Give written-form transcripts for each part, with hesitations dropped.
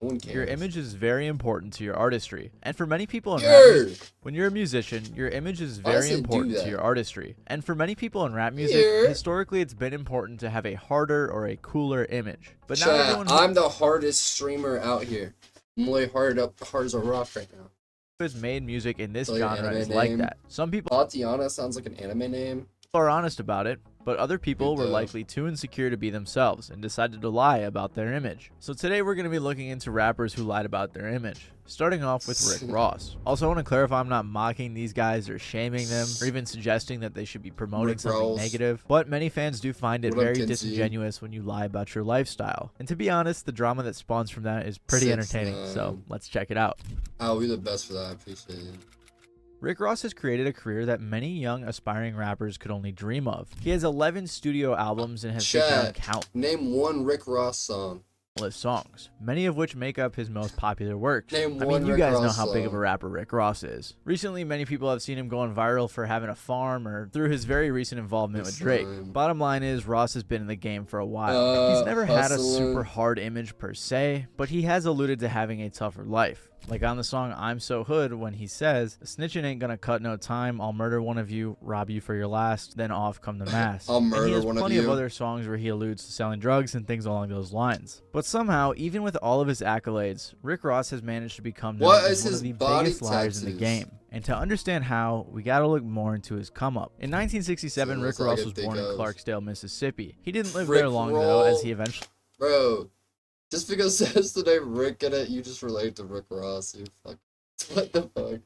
No one Your cares. image is very important to your artistry. And for many people in rap Yeah. music, when you're a musician, your image is very said do important to that. your artistry. And for many people in rap music, Yeah. historically it's been important to have a harder or a cooler image. But now Chat, everyone who I'm the hardest streamer out here. I'm really hard as a rock right now. has made music in this Like an genre anime is like name. that. Some people Tatiana sounds like an anime name. are honest about it, but other people It were does. likely too insecure to be themselves and decided to lie about their image. So today we're going to be looking into rappers who lied about their image, starting off with Rick Ross. Also, I want to clarify I'm not mocking these guys or shaming them or even suggesting that they should be promoting Rick something Ross. negative, but many fans do find it What up, very Kinsey? disingenuous when you lie about your lifestyle. And to be honest, the drama that spawns from that is pretty 6ix9ine. entertaining, so let's check it out. I'll be the best for that. I appreciate it. Rick Ross has created a career that many young aspiring rappers could only dream of. He has 11 studio albums and has featured Chat, name one Rick Ross song. countless songs, many of which make up his most popular works. Name I one mean, you Rick guys know Ross how big of a song. rapper Rick Ross is. Recently, many people have seen him going viral for having a farm or through his very recent involvement with Drake. Bottom line is, Ross has been in the game for a while. He's never had a super hard image per se, but he has alluded to having a tougher life. Like on the song I'm So Hood, when he says, "Snitching ain't gonna cut no time, I'll murder one of you, rob you for your last, then off come the mask." I'll murder and he has one of plenty of you. other songs where he alludes to selling drugs and things along those lines. But somehow, even with all of his accolades, Rick Ross has managed to become known What as is one his of the body biggest liars in the tattoos? game. And to understand how, we gotta look more into his come up. In 1967, So Rick that's all I Ross can was think born in of. Clarksdale, Mississippi. He didn't live Rick there long though, as Roll. he eventually Bro, just because it says the name Rick in it, you just relate to Rick Ross. You fuck. What the fuck?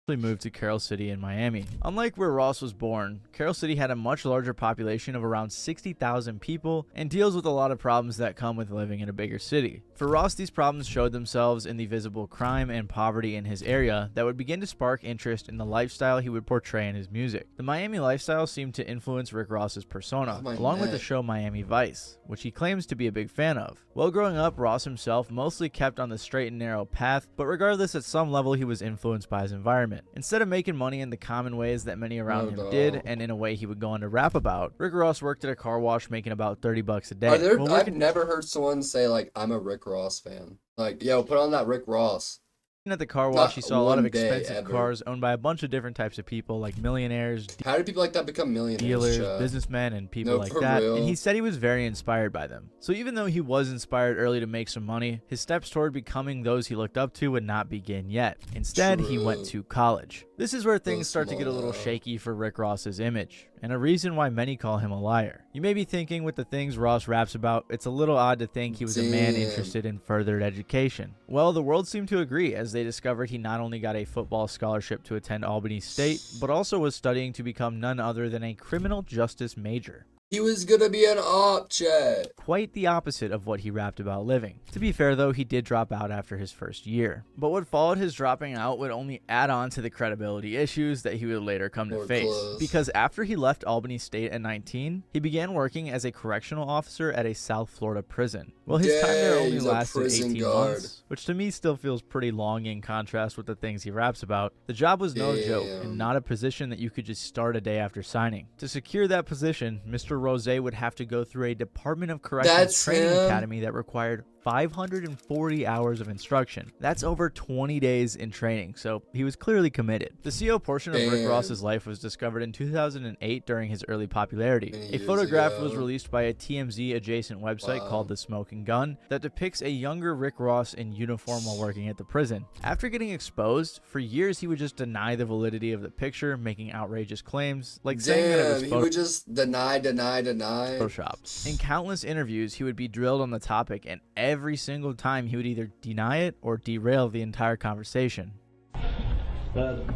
moved to Carroll City in Miami. Unlike where Ross was born, Carroll City had a much larger population of around 60,000 people and deals with a lot of problems that come with living in a bigger city. For Ross, these problems showed themselves in the visible crime and poverty in his area that would begin to spark interest in the lifestyle he would portray in his music. The Miami lifestyle seemed to influence Rick Ross's persona, Oh, my along with the neck. show Miami Vice, which he claims to be a big fan of. While growing up, Ross himself mostly kept on the straight and narrow path, but regardless, at some level he was influenced by his environment. Instead of making money in the common ways that many around him did, and in a way he would go on to rap about, Rick Ross worked at a car wash making about $30 a day. While I've working never heard someone say, like, I'm a Rick Ross fan. Like, yo, put on that Rick Ross. at the car wash, he saw a lot of one day expensive ever. cars owned by a bunch of different types of people, like millionaires, How do people like that become millionaires? dealers, Chat? businessmen, and people No, like for that, real. and he said he was very inspired by them. So even though he was inspired early to make some money, his steps toward becoming those he looked up to would not begin yet. Instead, he went True. to college. This is where things start to get a little small. shaky for Rick Ross's image, and a reason why many call him a liar. You may be thinking, with the things Ross raps about, it's a little odd to think he was a man Damn. interested in furthered education. Well, the world seemed to agree, as they discovered he not only got a football scholarship to attend Albany State, but also was studying to become none other than a criminal justice major. He was gonna be an op, chat. Quite the opposite of what he rapped about living. To be fair though, he did drop out after his first year. But what followed his dropping out would only add on to the credibility issues that he would later come to More face. close. Because after he left Albany State at 19, he began working as a correctional officer at a South Florida prison. Well, his time there Dang, only he's a lasted prison 18 guard. months, which to me still feels pretty long in contrast with the things he raps about. The job was no joke Damn. and not a position that you could just start a day after signing. To secure that position, Mr. Rose would have to go through a Department of Corrections That's training him? academy that required 540 hours of instruction. That's over 20 days in training, so he was clearly committed. The CO portion of Rick Damn. Ross's life was discovered in 2008 during his early popularity. Many A years photograph ago. was released by a TMZ adjacent website Wow. called The Smoking Gun that depicts a younger Rick Ross in uniform while working at the prison. After getting exposed, for years he would just deny the validity of the picture, making outrageous claims, like saying that it was Damn, he would just deny. photoshopped. In countless interviews, he would be drilled on the topic, and every single time he would either deny it or derail the entire conversation.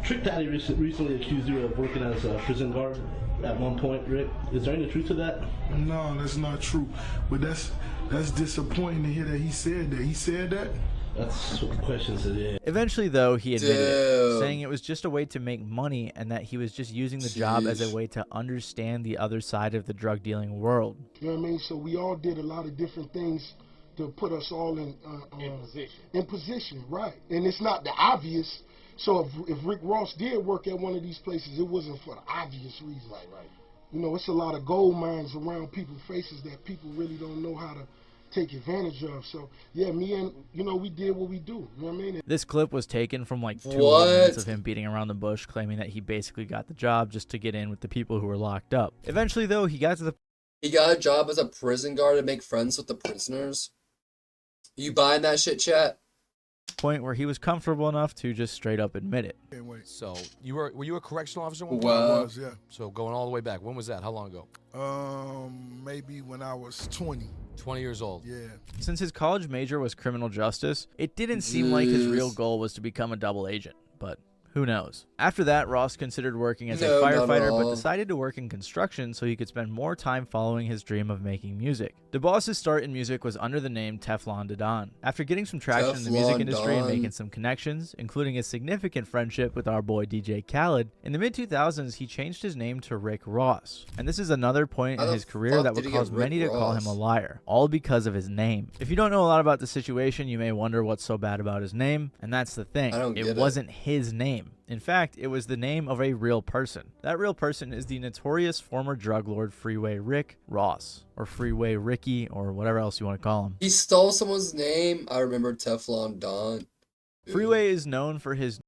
Trick Daddy recently accused you of working as a prison guard at one point, Rick. Is there any truth to that? No, that's not true. But that's disappointing to hear that he said that. He said that? That's what the question said, yeah. Eventually, though, he admitted it, Dude. saying it was just a way to make money and that he was just using the job as a Jeez. way to understand the other side of the drug dealing world. You know what I mean? So we all did a lot of different things to put us all in position. In position, right. And it's not the obvious. So if Rick Ross did work at one of these places, it wasn't for the obvious reason. Right. You know, it's a lot of gold mines around people's faces that people really don't know how to take advantage of. So yeah, me and we did what we do. You know what I mean? This clip was taken from like 2 What? minutes of him beating around the bush, claiming that he basically got the job just to get in with the people who were locked up. Eventually, though, he got to the He got a job as a prison guard to make friends with the prisoners. You buying that shit, chat? point where he was comfortable enough to just straight up admit it. So were you a correctional officer? Well, I was, yeah. So going all the way back. When was that? How long ago? Maybe when I was 20. 20 years old. Yeah. Since his college major was criminal justice, it didn't seem like his real goal was to become a double agent, but who knows? After that, Ross considered working as a firefighter, but decided to work in construction so he could spend more time following his dream of making music. DeBoss's start in music was under the name Teflon Don. After getting some traction in the music industry and making some connections, including a significant friendship with our boy DJ Khaled, in the mid-2000s he changed his name to Rick Ross. And this is another point in his career that would cause many to call him a liar, all because of his name. If you don't know a lot about the situation, you may wonder what's so bad about his name, and that's the thing. It wasn't his name. In fact, it was the name of a real person. That real person is the notorious former drug lord Freeway Rick Ross, or Freeway Ricky, or whatever else you want to call him. He stole someone's name. I remember Teflon Don. Freeway is known for his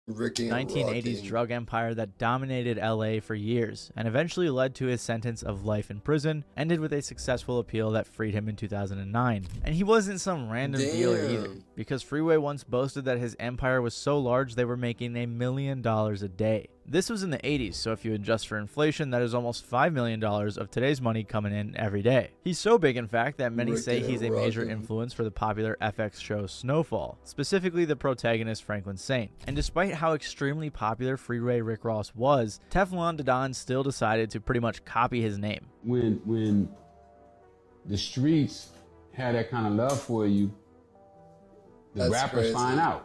Ricky 1980s drug empire that dominated LA for years and eventually led to his sentence of life in prison, ended with a successful appeal that freed him in 2009. And he wasn't some random dealer either, because Freeway once boasted that his empire was so large they were making $1 million a day. This was in the 80s, so if you adjust for inflation, that is almost $5 million of today's money coming in every day. He's so big, in fact, that many say he's a major influence for the popular FX show Snowfall, specifically the protagonist Franklin Saint. And despite how extremely popular Freeway Rick Ross was, Teflon Don still decided to pretty much copy his name. When the streets had that kind of love for you, the rappers find out.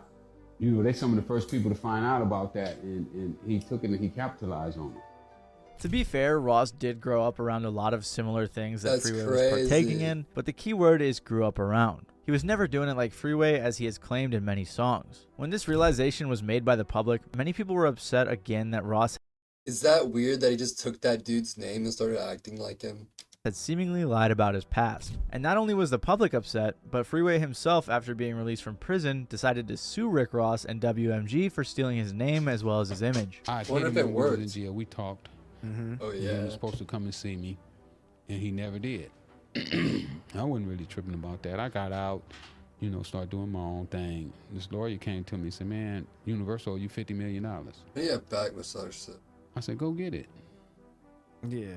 They're some of the first people to find out about that, and he took it and he capitalized on it. To be fair, Ross did grow up around a lot of similar things that Freeway was partaking in, but the key word is grew up around. He was never doing it like Freeway, as he has claimed in many songs. When this realization was made by the public, many people were upset again that Ross Is that weird that he just took that dude's name and started acting like him? had seemingly lied about his past. And not only was the public upset, but Freeway himself, after being released from prison, decided to sue Rick Ross and WMG for stealing his name as well as his image. I wonder if it worked. In jail, we talked. Oh yeah. He was supposed to come and see me, and he never did. I wasn't really tripping about that. I got out, started doing my own thing. This lawyer came to me and said, "Man, Universal owe you $50 million." Yeah, back massage shit. I said, "Go get it." Yeah.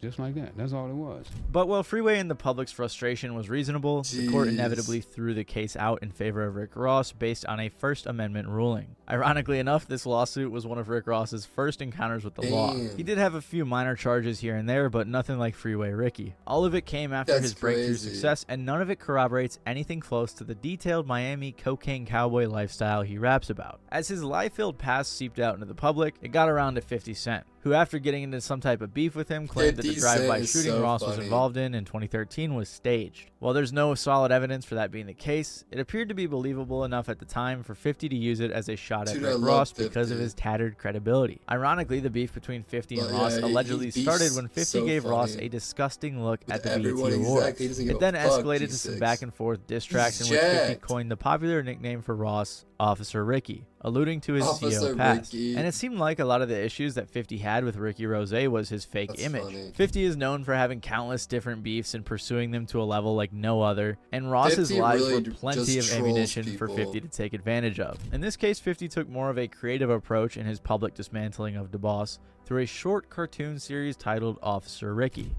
Just like that. That's all it was. But while Freeway and the public's frustration was reasonable, the court inevitably threw the case out in favor of Rick Ross based on a First Amendment ruling. Ironically enough, this lawsuit was one of Rick Ross's first encounters with the law. He did have a few minor charges here and there, but nothing like Freeway Ricky. All of it came after his breakthrough success, and none of it corroborates anything close to the detailed Miami cocaine cowboy lifestyle he raps about. As his lie-filled past seeped out into the public, it got around to 50 Cent, who after getting into some type of beef with him claimed that the drive-by shooting Ross was involved in 2013 was staged. While there's no solid evidence for that being the case, it appeared to be believable enough at the time for 50 to use it as a shot at Rick Ross because of his tattered credibility. Ironically, the beef between 50 and Ross allegedly started when 50 gave Ross a disgusting look at the BET Awards. It then escalated to some back and forth diss tracks in which 50 coined the popular nickname for Ross, Officer Ricky, alluding to his CO past. And it seemed like a lot of the issues that 50 had with Ricky Rose was his fake image. 50 is known for having countless different beefs and pursuing them to a level like no other, and Ross's lies were plenty of ammunition for 50 to take advantage of. In this case, 50 took more of a creative approach in his public dismantling of DeBoss through a short cartoon series titled Officer Ricky.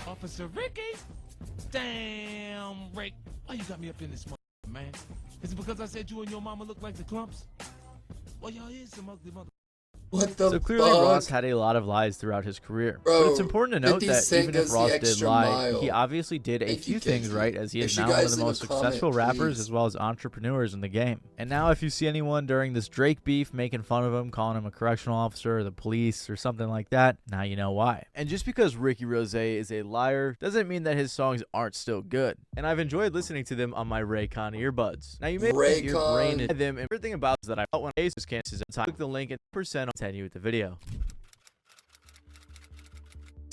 Officer Ricky? Damn, Rick. Why you got me up in this man? Is it because I said you and your mama look like the clumps? Well, y'all is some ugly mother. What the So clearly Ross had a lot of lies throughout his career. But it's important to note that even if Ross did lie, he obviously did a few things right, as he is now one of the most successful rappers as well as entrepreneurs in the game. And now if you see anyone during this Drake beef making fun of him, calling him a correctional officer or the police or something like that, now you know why. And just because Ricky Rose is a liar doesn't mean that his songs aren't still good. And I've enjoyed listening to them on my Raycon earbuds. Now you may think your brain is them, and everything about that I felt when I canceled time. Click the link and percent on continue with the video.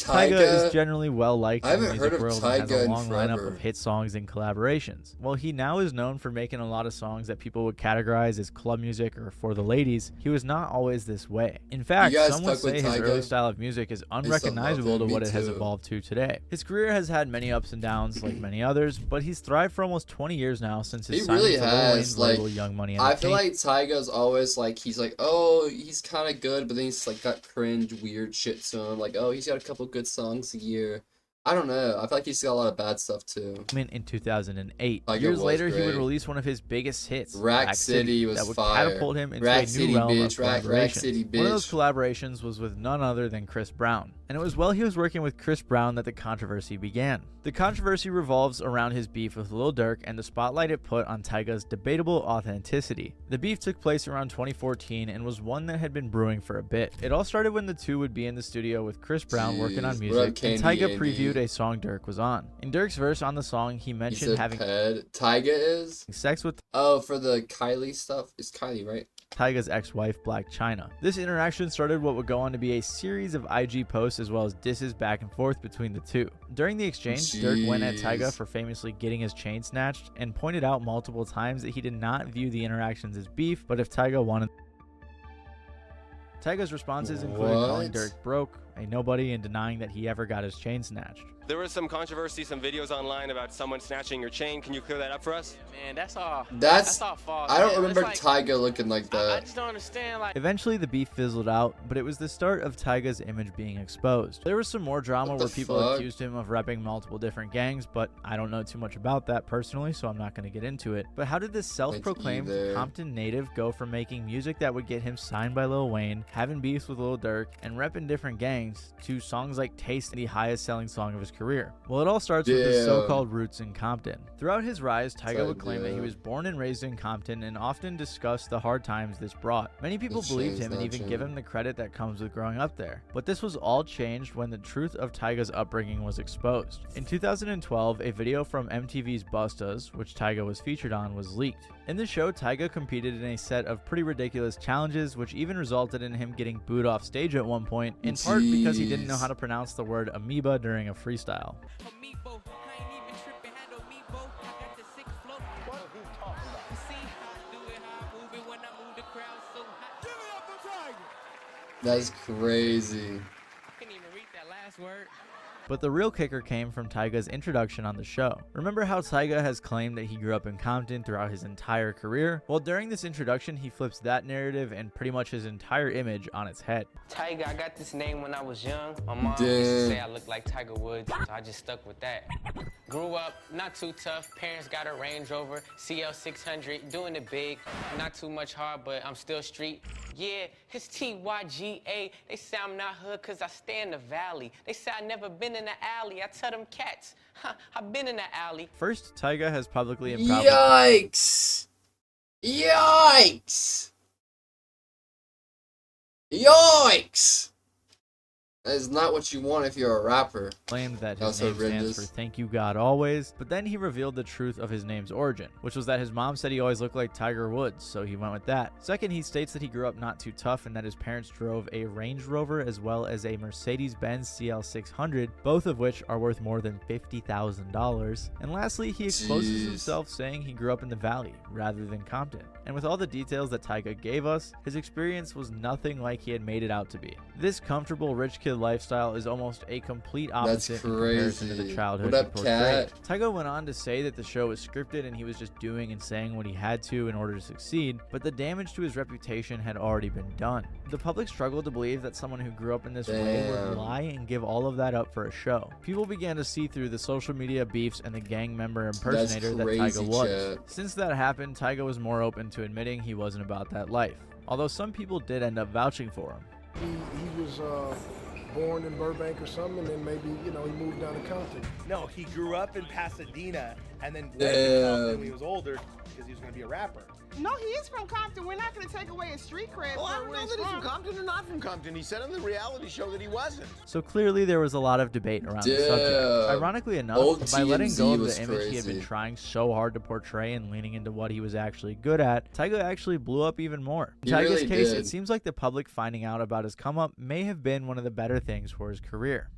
Tyga is generally well liked in the music world and has a long lineup forever. of hit songs and collaborations. While he now is known for making a lot of songs that people would categorize as club music or for the ladies, he was not always this way. In fact, some would say his early style of music is unrecognizable to what it has evolved to today. His career has had many ups and downs like many others, but he's thrived for almost 20 years now since his signing to Lil Wayne's label Young Money Entertainment. I feel like Tyga's always like, he's like, oh, he's kind of good, but then he's like got cringe, weird shit to him. Like, oh, he's got a couple good songs a year. I don't know. I feel like he's got a lot of bad stuff too. In 2008. Tyga Years was later, he would great. release one of his biggest hits, Rack City was that would fire. catapult him into Rack a City, new realm bitch. of collaborations. Rack City, bitch. One of those collaborations was with none other than Chris Brown. And it was while he was working with Chris Brown that the controversy began. The controversy revolves around his beef with Lil Durk and the spotlight it put on Tyga's debatable authenticity. The beef took place around 2014 and was one that had been brewing for a bit. It all started when the two would be in the studio with Chris Brown working on music, and Tyga previewed a song Durk was on. In Durk's verse on the song, he mentioned having Tyga is sex with for the Kylie stuff. It's Kylie, right? Tyga's ex-wife, Black China. This interaction started what would go on to be a series of IG posts as well as disses back and forth between the two. During the exchange, Durk went at Tyga for famously getting his chain snatched and pointed out multiple times that he did not view the interactions as beef, but if Tyga wanted. Tyga's responses included calling Durk broke, a nobody, and denying that he ever got his chain snatched. There was some controversy, some videos online about someone snatching your chain. Can you clear that up for us? Yeah, man, that's all false. I don't remember Tyga looking like that. I just don't understand. Like, eventually, the beef fizzled out, but it was the start of Tyga's image being exposed. There was some more drama where people accused him of repping multiple different gangs, but I don't know too much about that personally, so I'm not going to get into it. But how did this self-proclaimed Compton native go from making music that would get him signed by Lil Wayne, having beefs with Lil Durk, and repping different gangs, to songs like Taste, the highest selling song of his career? Well, it all starts with his so-called roots in Compton. Throughout his rise, Tyga would claim that he was born and raised in Compton and often discussed the hard times this brought. Many people believed him and even give him the credit that comes with growing up there. But this was all changed when the truth of Tyga's upbringing was exposed. In 2012, a video from MTV's Bustas, which Tyga was featured on, was leaked. In the show, Tyga competed in a set of pretty ridiculous challenges, which even resulted in him getting booed off stage at one point, in part because he didn't know how to pronounce the word amoeba during a freestyle. That's crazy. I couldn't even read that last word. But the real kicker came from Tyga's introduction on the show. Remember how Tyga has claimed that he grew up in Compton throughout his entire career? Well, during this introduction, he flips that narrative and pretty much his entire image on its head. Tyga, I got this name when I was young. My mom used to say I look like Tiger Woods, so I just stuck with that. Grew up, not too tough. Parents got a Range Rover, CL600, doing it big. Not too much hard, but I'm still street. Yeah, it's TYGA. They say I'm not hood because I stay in the valley. They say I never been in the alley. I tell them cats, I've been in the alley. First, Tyga has publicly and proudly... Yikes! Yikes! Yikes! That is not what you want if you're a rapper. Claimed that his name stands for Thank You God Always, but then he revealed the truth of his name's origin, which was that his mom said he always looked like Tiger Woods, so he went with that. Second, he states that he grew up not too tough and that his parents drove a Range Rover as well as a Mercedes-Benz CL600, both of which are worth more than $50,000. And lastly, he exposes himself saying he grew up in the Valley rather than Compton. And with all the details that Tyga gave us, his experience was nothing like he had made it out to be. This comfortable rich kid lifestyle is almost a complete opposite in comparison to the childhood he portrayed. Tyga went on to say that the show was scripted and he was just doing and saying what he had to in order to succeed, but the damage to his reputation had already been done. The public struggled to believe that someone who grew up in this way would lie and give all of that up for a show. People began to see through the social media beefs and the gang member impersonator that Tyga was. Since that happened, Tyga was more open to admitting he wasn't about that life, although some people did end up vouching for him. He was born in Burbank or something, and then maybe, he moved down to Compton. No, he grew up in Pasadena and then went to Compton when he was older because he was going to be a rapper. No, he is from Compton. We're not going to take away his street cred. Well, I don't know that he's from Compton or not from Compton. He said on the reality show that he wasn't. So clearly there was a lot of debate around the subject. Ironically enough, by letting go of the image he had been trying so hard to portray and leaning into what he was actually good at, Tyga actually blew up even more. In Tyga's case, it seems like the public finding out about his come up may have been one of the better things for his career.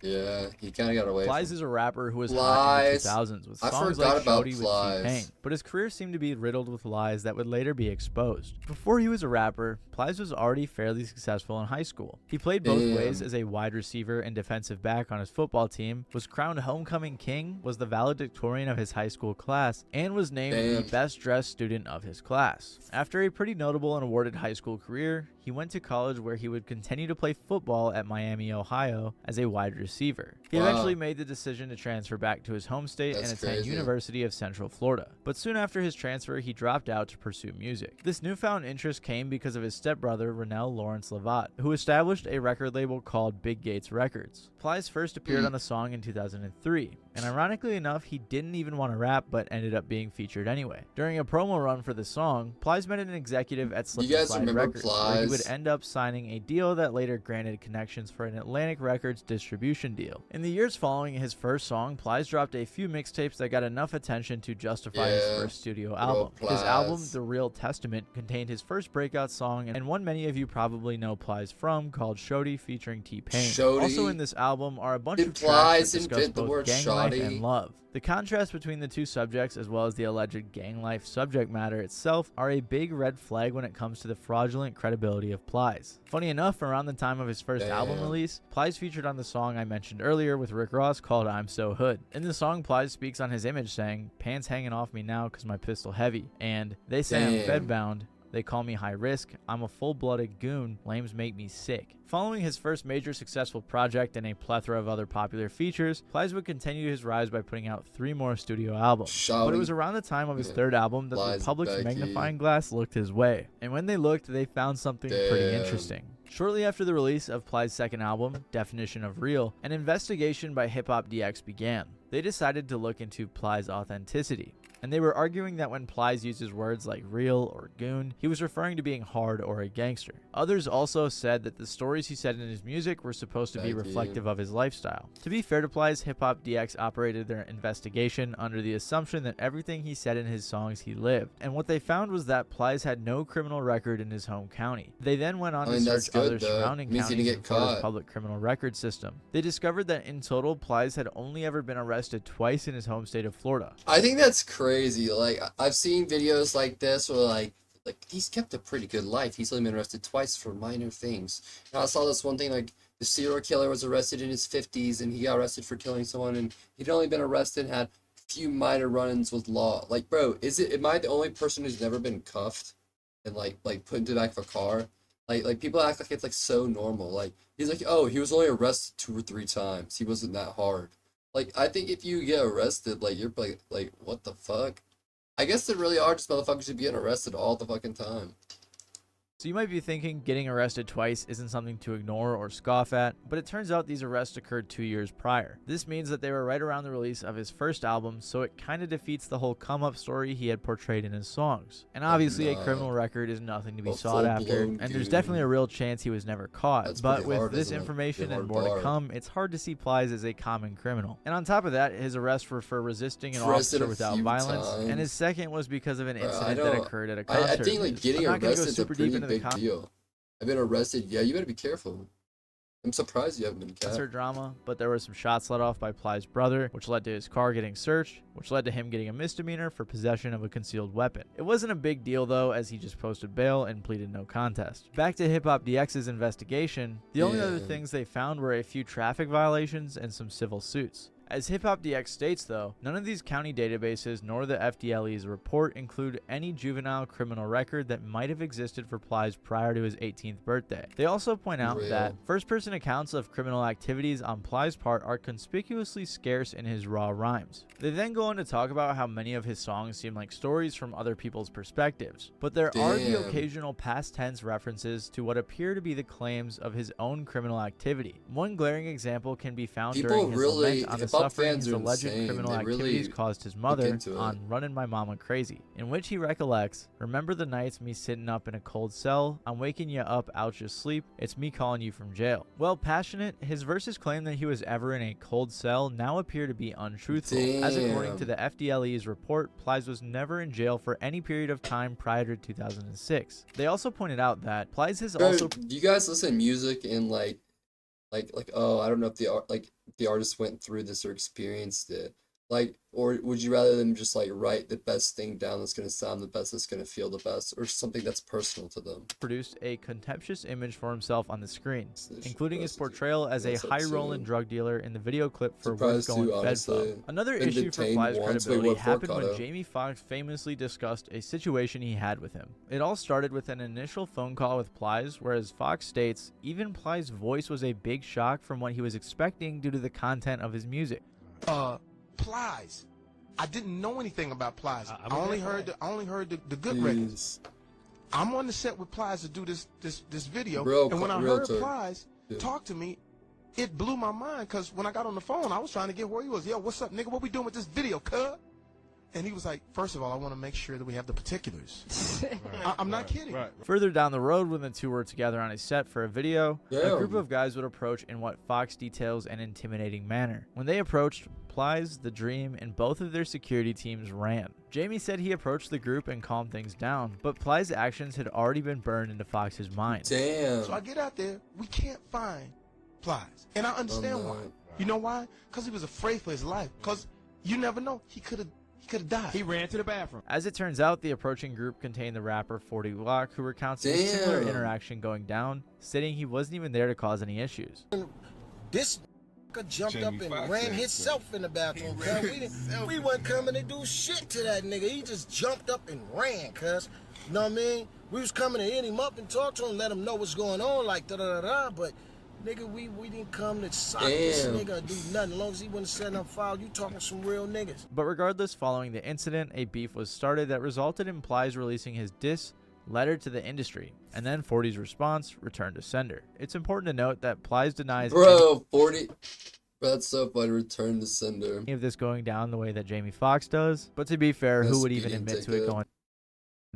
Yeah, he kind of got away. Plies is a rapper who was hot in the 2000s with songs like Shorty with T-Pain, but his career seemed to be riddled with lies that would later be exposed. Before he was a rapper, Plies was already fairly successful in high school. He played both ways as a wide receiver and defensive back on his football team, was crowned homecoming king, was the valedictorian of his high school class, and was named the best dressed student of his class. After a pretty notable and awarded high school career, he went to college where he would continue to play football at Miami, Ohio as a wide receiver. He eventually made the decision to transfer back to his home state and attend University of Central Florida. But soon after his transfer, he dropped out to pursue music. This newfound interest came because of his stepbrother, Rennell Lawrence Lavatt, who established a record label called Big Gates Records. Plies first appeared on the song in 2003, and ironically enough, he didn't even want to rap but ended up being featured anyway. During a promo run for the song, Plies met an executive at Slip and Slide Records, where he would end up signing a deal that later granted connections for an Atlantic Records distribution deal. In the years following his first song, Plies dropped a few mixtapes that got enough attention to justify his first studio album. His album, The Real Testament, contained his first breakout song and one many of you probably know Plies from, called Shorty featuring T-Pain. Also in this album are a bunch of tracks that discuss both gang life and love. The contrast between the two subjects, as well as the alleged gang life subject matter itself, are a big red flag when it comes to the fraudulent credibility of Plies. Funny enough, around the time of his first album release, Plies featured on the song I mentioned earlier with Rick Ross called I'm So Hood. In the song, Plies speaks on his image saying, "Pants hanging off me now cause my pistol heavy," and "They say I'm fed-bound. They call me high risk. I'm a full-blooded goon. Lames make me sick." Following his first major successful project and a plethora of other popular features, Plies would continue his rise by putting out 3 more studio albums. But it was around the time of his third album that the public's magnifying glass looked his way. And when they looked, they found something pretty interesting. Shortly after the release of Plies' second album, Definition of Real, an investigation by Hip Hop DX began. They decided to look into Plies' authenticity, and they were arguing that when Plies uses words like real or goon, he was referring to being hard or a gangster. Others also said that the stories he said in his music were supposed to be reflective of his lifestyle. To be fair to Plies, Hip Hop DX operated their investigation under the assumption that everything he said in his songs he lived, and what they found was that Plies had no criminal record in his home county. They then went on to search other surrounding counties in Florida's public criminal record system. They discovered that in total, Plies had only ever been arrested twice in his home state of Florida. I think that's crazy. Like, I've seen videos like this where like he's kept a pretty good life. He's only been arrested twice for minor things. And I saw this one thing, like the serial killer was arrested in his 50s and he got arrested for killing someone, and he'd only been arrested and had a few minor run-ins with law. Like, bro, am I the only person who's never been cuffed and like put into the back of a car? Like people act like it's like so normal. Like, he's like, oh, he was only arrested 2 or 3 times. He wasn't that hard. Like, I think if you get arrested, like, you're like, what the fuck? I guess there really are just motherfuckers who be getting arrested all the fucking time. So you might be thinking getting arrested twice isn't something to ignore or scoff at, but it turns out these arrests occurred 2 years prior. This means that they were right around the release of his first album, so it kind of defeats the whole come-up story he had portrayed in his songs. And obviously a criminal record is nothing to be sought after, and there's definitely a real chance he was never caught. But with this information and more to come, it's hard to see Plies as a common criminal. And on top of that, his arrests were for resisting an officer without violence, and his second was because of an incident that occurred at a concert. I think like getting arrested is a pretty big deal. I've been arrested. Yeah, you better be careful. I'm surprised you haven't been caught. Concert drama, but there were some shots let off by Plies' brother, which led to his car getting searched, which led to him getting a misdemeanor for possession of a concealed weapon. It wasn't a big deal though, as he just posted bail and pleaded no contest. Back to Hip Hop DX's investigation, the only other things they found were a few traffic violations and some civil suits. As Hip Hop DX states though, none of these county databases nor the FDLE's report include any juvenile criminal record that might have existed for Plies prior to his 18th birthday. They also point out that first-person accounts of criminal activities on Plies' part are conspicuously scarce in his raw rhymes. They then go on to talk about how many of his songs seem like stories from other people's perspectives, but there are the occasional past tense references to what appear to be the claims of his own criminal activity. One glaring example can be found during his lament on the suffering his alleged criminal activities caused his mother on Runnin' My Mama Crazy, in which he recollects, "Remember the nights me sitting up in a cold cell? I'm waking you up out your sleep. It's me calling you from jail." Well, passionate, his verses claim that he was ever in a cold cell now appear to be untruthful, as according to the FDLE's report, Plies was never in jail for any period of time prior to 2006. They also pointed out that Plies has also... Do you guys listen to music in like oh, I don't know if the the artist went through this or experienced it? Like, or would you rather them just like write the best thing down that's gonna sound the best, that's gonna feel the best, or something that's personal to them? Produced a contemptuous image for himself on the screen, including his portrayal as a high-rolling drug dealer in the video clip for Where's Going Fedfo. Another issue for Ply's credibility happened when Jamie Foxx famously discussed a situation he had with him. It all started with an initial phone call with Ply's, where, as Fox states, even Ply's voice was a big shock from what he was expecting due to the content of his music. Plies. I didn't know anything about Plies. I only heard the good records. I'm on the set with Plies to do this video, and when I heard Plies talk to me, it blew my mind, because when I got on the phone, I was trying to get where he was. Yo, what's up, nigga? What we doing with this video, cuz? And he was like, first of all, I want to make sure that we have the particulars. I'm not kidding. Further down the road, when the two were together on a set for a video, a group of guys would approach in what Fox details an intimidating manner. When they approached, Plies, The Dream, and both of their security teams ran. Jamie said he approached the group and calmed things down, but Plies' actions had already been burned into Fox's mind. Damn. So I get out there, we can't find Plies. And I understand why. You know why? Because he was afraid for his life. Because you never know, he could have died. He ran to the bathroom. As it turns out, the approaching group contained the rapper 40 Glock, who recounts a similar interaction going down, stating he wasn't even there to cause any issues. This jumped up and ran himself in the bathroom, cuz. We wasn't coming to do shit to that nigga. He just jumped up and ran, cuz. You know what I mean? We was coming to hit him up and talk to him, let him know what's going on, like da-da-da-da, but nigga, we didn't come to sock this nigga or do nothing. As long as he wasn't setting up file, you talking some real niggas. But regardless, following the incident, a beef was started that resulted in Plies releasing his diss letter to the industry, and then 40's response returned to sender. It's important to note that Plies denies 40. That's so funny. Return to sender. Any of this going down the way that Jamie Foxx does. But to be fair, who would even admit to it going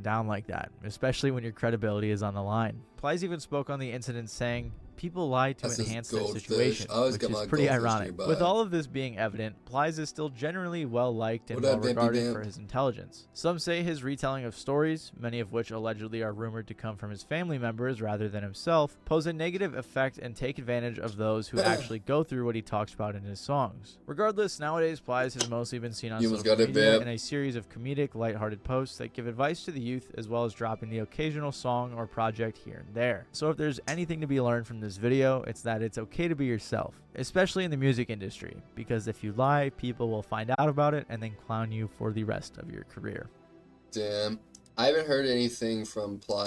down like that, especially when your credibility is on the line? Plies even spoke on the incident, saying, "People lie to enhance their situation," which is pretty ironic. With all of this being evident, Plies is still generally well-liked and well-regarded for his intelligence. Some say his retelling of stories, many of which allegedly are rumored to come from his family members rather than himself, pose a negative effect and take advantage of those who actually go through what he talks about in his songs. Regardless, nowadays Plies has mostly been seen on social media in a series of comedic, lighthearted posts that give advice to the youth, as well as dropping the occasional song or project here and there. So if there's anything to be learned from this video, it's that it's okay to be yourself, especially in the music industry, because if you lie, people will find out about it and then clown you for the rest of your career. Damn. I haven't heard anything from Plies